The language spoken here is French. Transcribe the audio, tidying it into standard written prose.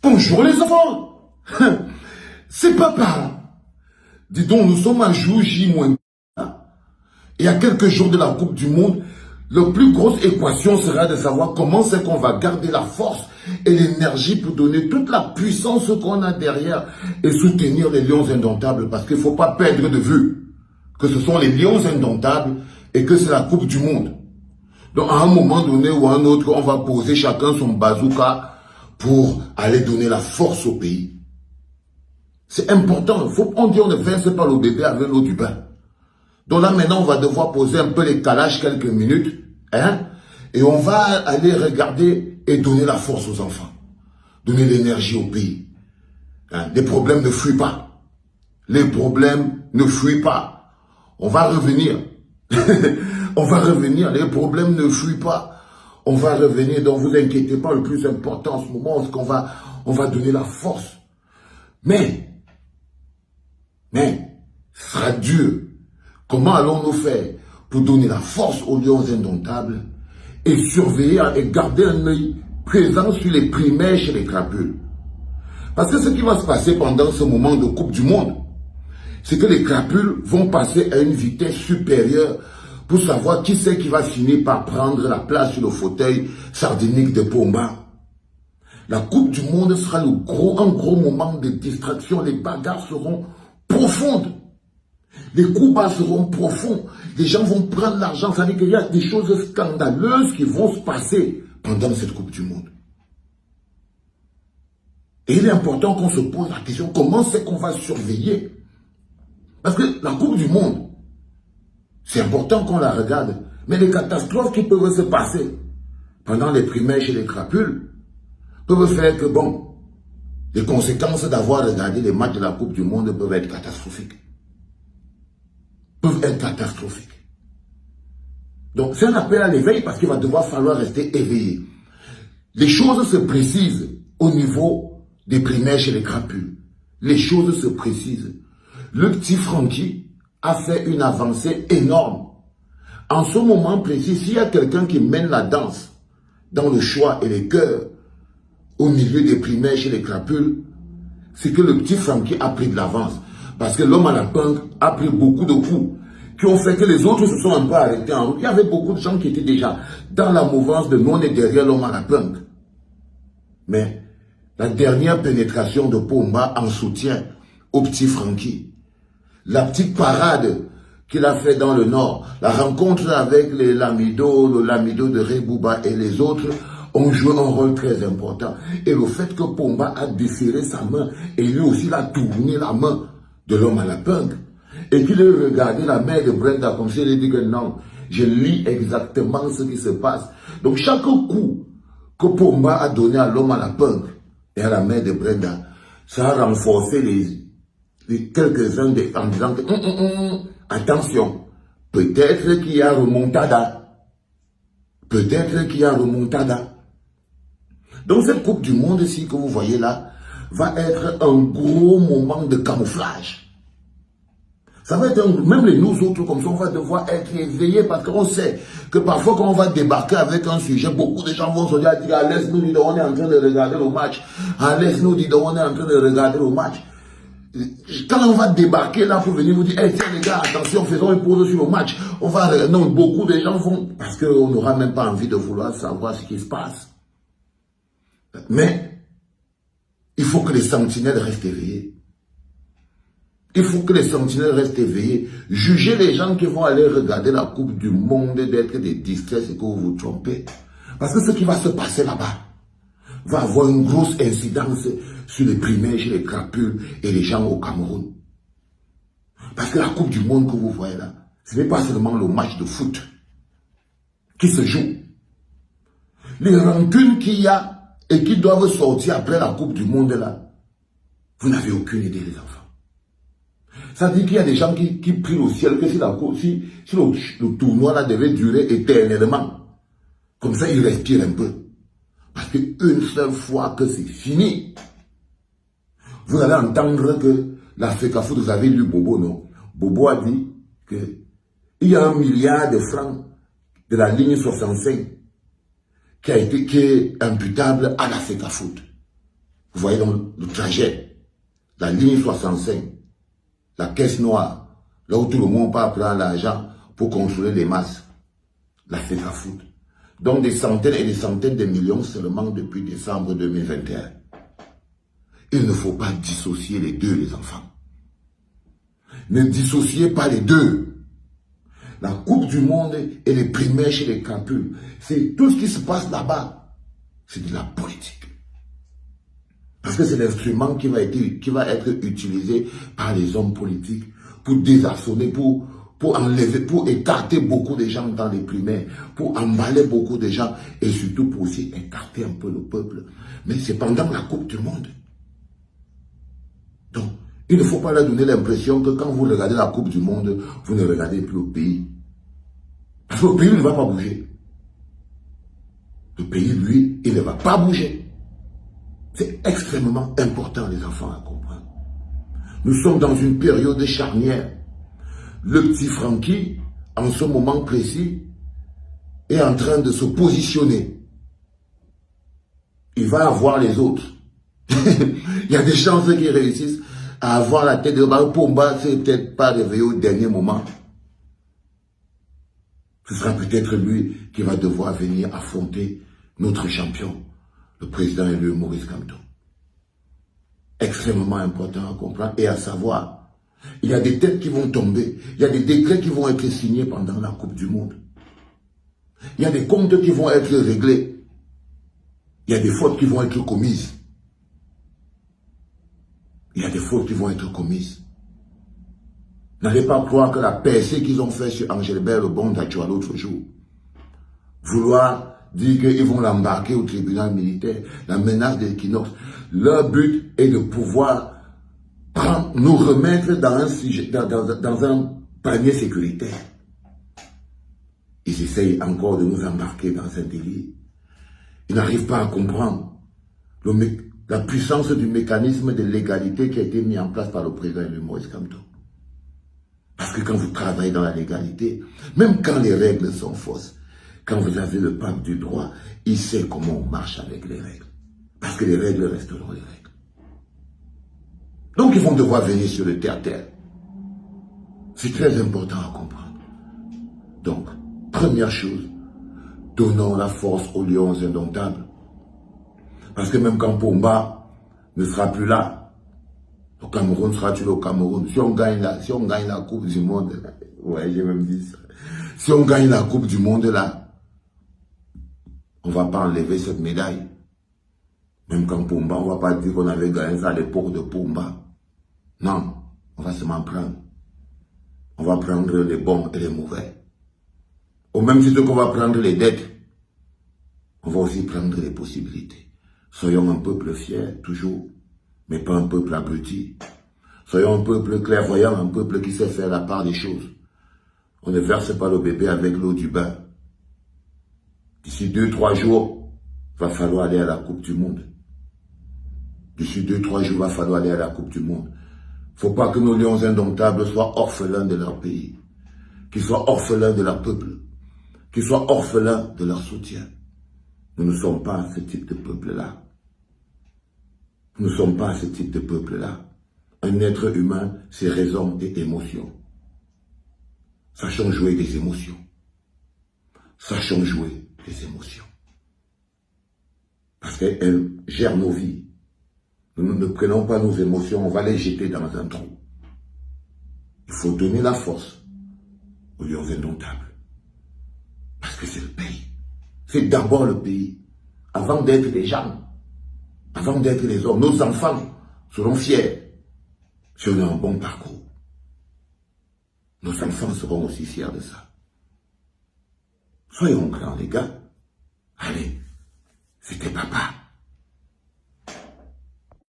Bonjour les enfants. C'est papa. Dis donc, nous sommes à jour J-1. Et à quelques jours de la Coupe du Monde, la plus grosse équation sera de savoir comment c'est qu'on va garder la force et l'énergie pour donner toute la puissance qu'on a derrière et soutenir les Lions indomptables. Parce qu'il ne faut pas perdre de vue que ce sont les Lions indomptables et que c'est la Coupe du Monde. Donc à un moment donné ou à un autre, on va poser chacun son bazooka pour aller donner la force au pays. C'est important. On dit on ne verse pas le bébé avec l'eau du bain. Donc là maintenant, on va devoir poser un peu les calages quelques minutes. Et on va aller regarder et donner la force aux enfants. Donner l'énergie au pays. Les problèmes ne fuient pas. Les problèmes ne fuient pas. On va revenir. On va revenir. Les problèmes ne fuient pas. On va revenir, donc vous inquiétez pas, le plus important en ce moment, c'est qu'on va donner la force. Mais, ce sera dur. Comment allons-nous faire pour donner la force aux Lions indomptables et surveiller et garder un œil présent sur les primaires chez les crapules? Parce que ce qui va se passer pendant ce moment de Coupe du Monde, c'est que les crapules vont passer à une vitesse supérieure pour savoir qui c'est qui va finir par prendre la place sur le fauteuil sardinique de Pomba. La Coupe du Monde sera un gros moment de distraction. Les bagarres seront profondes. Les coups bas seront profonds. Les gens vont prendre l'argent. Ça veut dire qu'il y a des choses scandaleuses qui vont se passer pendant cette Coupe du Monde. Et il est important qu'on se pose la question, comment c'est qu'on va surveiller? Parce que la Coupe du Monde, c'est important qu'on la regarde. Mais les catastrophes qui peuvent se passer pendant les primaires chez les crapules peuvent faire que, bon, les conséquences d'avoir regardé les matchs de la Coupe du Monde peuvent être catastrophiques. Donc, c'est un appel à l'éveil parce qu'il va devoir falloir rester éveillé. Les choses se précisent au niveau des primaires chez les crapules. Les choses se précisent. Le petit Francky a fait une avancée énorme. En ce moment précis, s'il y a quelqu'un qui mène la danse dans le choix et les cœurs au milieu des primaires chez les crapules, c'est que le petit Francky a pris de l'avance. Parce que l'homme à la punk a pris beaucoup de coups qui ont fait que les autres se sont un peu arrêtés en route. Il y avait beaucoup de gens qui étaient déjà dans la mouvance de non et derrière l'homme à la punk. Mais la dernière pénétration de Pomba en soutien au petit Francky, la petite parade qu'il a fait dans le Nord, la rencontre avec les Lamido, le Lamido de Rebouba et les autres ont joué un rôle très important. Et le fait que Pomba a desserré sa main et lui aussi il a tourné la main de l'homme à la punk et qu'il ait regardé la mère de Brenda comme si elle dit que non, je lis exactement ce qui se passe. Donc chaque coup que Pomba a donné à l'homme à la punk et à la mère de Brenda, ça a renforcé les quelques-uns en disant que attention, peut-être qu'il y a remontada. Peut-être qu'il y a remontada. Donc cette Coupe du Monde ici que vous voyez là va être un gros moment de camouflage. Ça va être même nous autres comme ça, on va devoir être éveillés parce qu'on sait que parfois quand on va débarquer avec un sujet, beaucoup de gens vont se dire, laisse-nous dire on est en train de regarder le match. Laisse-nous dire on est en train de regarder le match. Quand on va débarquer là pour venir vous dire, hey, tiens les gars, attention, faisons une pause sur le match. Non, beaucoup de gens vont, parce qu'on n'aura même pas envie de vouloir savoir ce qui se passe. Mais, il faut que les sentinelles restent éveillés. Il faut que les sentinelles restent éveillés. Jugez les gens qui vont aller regarder la Coupe du Monde d'être des distraits et que vous vous trompez. Parce que ce qui va se passer là-bas va avoir une grosse incidence sur les primaires, chez les crapules et les gens au Cameroun. Parce que la Coupe du Monde que vous voyez là, ce n'est pas seulement le match de foot qui se joue. Les rancunes qu'il y a et qui doivent sortir après la Coupe du Monde là, vous n'avez aucune idée les enfants. Ça dit qu'il y a des gens qui prient au ciel que si le tournoi là devait durer éternellement, comme ça ils respirent un peu. Parce qu'une seule fois que c'est fini, vous allez entendre que la FECAFOOT, vous avez lu Bobo, non? Bobo a dit qu'il y a 1 milliard de francs de la ligne 65 qui est imputable à la FECAFOOT. Vous voyez donc le trajet, la ligne 65, la caisse noire, là où tout le monde part prendre l'argent pour contrôler les masses. La FECAFOOT. Donc des centaines et des centaines de millions seulement depuis décembre 2021. Il ne faut pas dissocier les deux, les enfants. Ne dissociez pas les deux. La Coupe du Monde et les primaires chez les capules, c'est tout ce qui se passe là-bas. C'est de la politique. Parce que c'est l'instrument qui va être utilisé par les hommes politiques pour désarçonner, pour enlever, pour écarter beaucoup de gens dans les primaires, pour emballer beaucoup de gens et surtout pour aussi écarter un peu le peuple. Mais c'est pendant la Coupe du Monde. Donc, il ne faut pas leur donner l'impression que quand vous regardez la Coupe du Monde, vous ne regardez plus le pays. Parce que le pays ne va pas bouger. Le pays, lui, il ne va pas bouger. C'est extrêmement important, les enfants, à comprendre. Nous sommes dans une période charnière. Le petit Francky, en ce moment précis, est en train de se positionner. Il va avoir les autres. Il y a des chances qu'ils réussissent à avoir la tête de balle. Pomba, c'est peut-être pas réveillé au dernier moment. Ce sera peut-être lui qui va devoir venir affronter notre champion, le président élu Maurice Kamto. Extrêmement important à comprendre et à savoir. Il y a des têtes qui vont tomber. Il y a des décrets qui vont être signés pendant la Coupe du Monde. Il y a des comptes qui vont être réglés. Il y a des fautes qui vont être commises. Il y a des fautes qui vont être commises. N'allez pas croire que la percée qu'ils ont fait sur Angelbert le bon d'Achua l'autre jour, vouloir dire qu'ils vont l'embarquer au tribunal militaire, la menace de l'équinoxe, leur but est de pouvoir nous remettre dans un panier sécuritaire. Ils essayent encore de nous embarquer dans un délire. Ils n'arrivent pas à comprendre la puissance du mécanisme de légalité qui a été mis en place par le président de Maurice Kamto. Parce que quand vous travaillez dans la légalité, même quand les règles sont fausses, quand vous avez le pape du droit, il sait comment on marche avec les règles. Parce que les règles resteront les règles. Donc ils vont devoir venir sur le terre-terre. C'est très important à comprendre. Donc, première chose, donnons la force aux lions indomptables. Parce que même quand Pomba ne sera plus là, le Cameroun sera toujours au Cameroun. Si on gagne la Coupe du Monde, ouais, j'ai même dit ça. Si on gagne la Coupe du Monde là, on ne va pas enlever cette médaille. Même quand Pomba, on ne va pas dire qu'on avait gagné ça à l'époque de Pomba. Non, on va seulement prendre. On va prendre les bons et les mauvais. Au même titre qu'on va prendre les dettes, on va aussi prendre les possibilités. Soyons un peuple fier, toujours, mais pas un peuple abruti. Soyons un peuple clairvoyant, un peuple qui sait faire la part des choses. On ne verse pas le bébé avec l'eau du bain. D'ici 2-3 jours, il va falloir aller à la Coupe du Monde. D'ici 2-3 jours, il va falloir aller à la Coupe du Monde. Il ne faut pas que nos lions indomptables soient orphelins de leur pays, qu'ils soient orphelins de leur peuple, qu'ils soient orphelins de leur soutien. Nous ne sommes pas ce type de peuple-là. Nous ne sommes pas ce type de peuple-là. Un être humain, c'est raison et émotion. Sachons jouer des émotions. Sachons jouer des émotions. Parce qu'elles gèrent nos vies. Nous ne prenons pas nos émotions, on va les jeter dans un trou. Il faut donner la force aux lions indomptables. Parce que c'est le pays. C'est d'abord le pays. Avant d'être des gens, avant d'être les hommes, nos enfants seront fiers si on a un bon parcours. Nos enfants seront aussi fiers de ça. Soyons grands, les gars. Allez, c'était papa.